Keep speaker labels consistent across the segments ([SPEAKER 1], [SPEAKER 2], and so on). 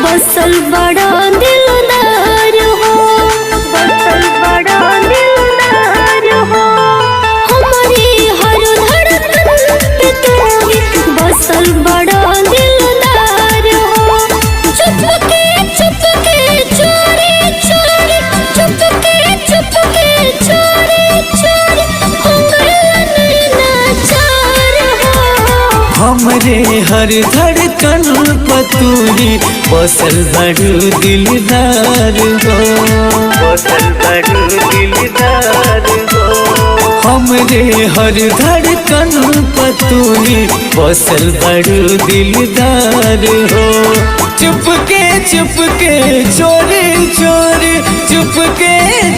[SPEAKER 1] बसल बड़ा दिलदार हो, बसल बड़ा दिलदार हो, हमारी हर धड़कन पे तू ही बसल बड़ा दिलदार हो। चुपके चुपके चोरी चोरी, चुपके चुपके चोरी चोरी, हो गया नैनाचार हो।
[SPEAKER 2] हमरे हर धड़कन पतूरी बसल बड़ू दिलदार हो, बसल बड़ू दिलदार हो। हमरे हर धड़कन पतूरी बसल बड़ू दिलदार हो। चुपके चुपके चोरी चोरी, चुपके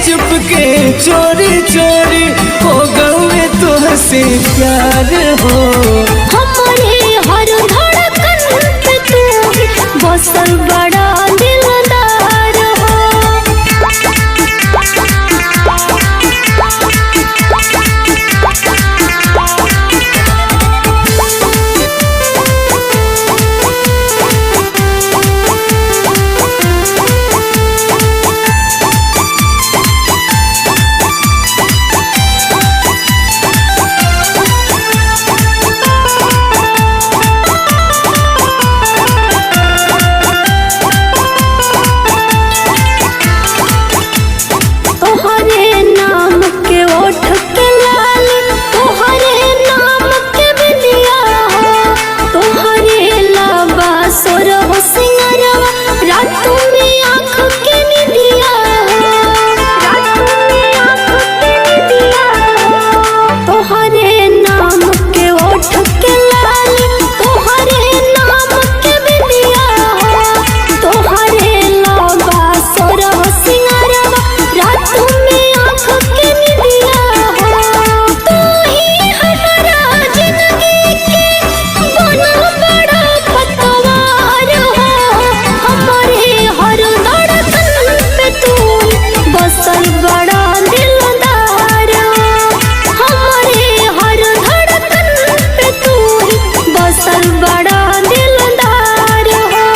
[SPEAKER 2] चुपके चोरी चोरी, हो गए तुझसे प्यार हो।
[SPEAKER 1] हमारे हर धड़कन पे तू ही बसल बड़ा दिलदार हो। तोहरे नाम के ओठ के लाल, तोहरे नाम के बिंदिया हो, तोहरे लाबा सोर हो सिंगरवा, रातों में आँख के निदिया हो, रातों में आँख के निदिया हो। तोहरे नाम के ओठ के लाल, तोहरे नाम के बिंदिया हो, तोहरे लाबा सोर हो सिंगरवा, रातों में आँख के निदिया हो। तू ही हमारा जिंदगी के बनल बड़ा पतवार हो। हमारे हर धड़कन पे तू बसल बड़ा दिलदार हो। हमारे हर धड़कन पे तू बसल बड़ा दिलदार हो।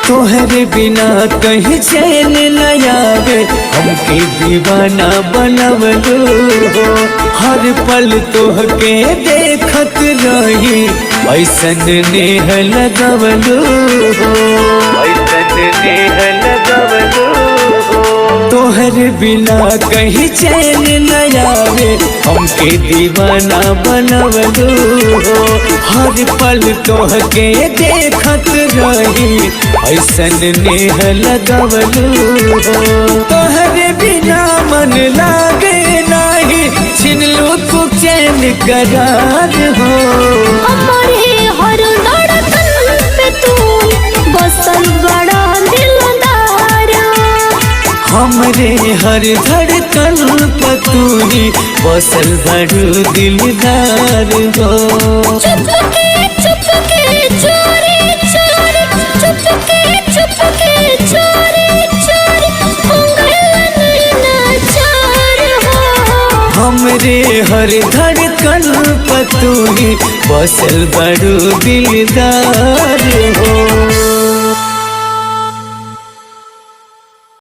[SPEAKER 2] तोहरे बिना कहीं चैन न आवे, हमके दीवाना बनवलू हो। हर पल तोहके देखत रही, ऐसन नेह लगवलू हो, ऐसन नेह लगवलू हो। तोहरे बिना कहीं चैन न आवे, हमके दीवाना बनवलू हो। हर पल तोहके देखत रही, ऐसन नेह लगवलू हो। तोहरे बिना मन लागे नाही, छिनलू तू चैन करार हो।
[SPEAKER 1] हमारे हर धड़कन पे तू बसल बड़ा दिलदार हो।
[SPEAKER 2] हमरे हर धड़कन पतूरी बसल बड़ू दिलदार हो।
[SPEAKER 1] चुपके चुपके चोरी चोरी, चुपके चुपके चोरी चोरी, हो गया नैनाचार हो।
[SPEAKER 2] हमरे हर धड़कन पतूरी बसल बड़ू दिलदार हो।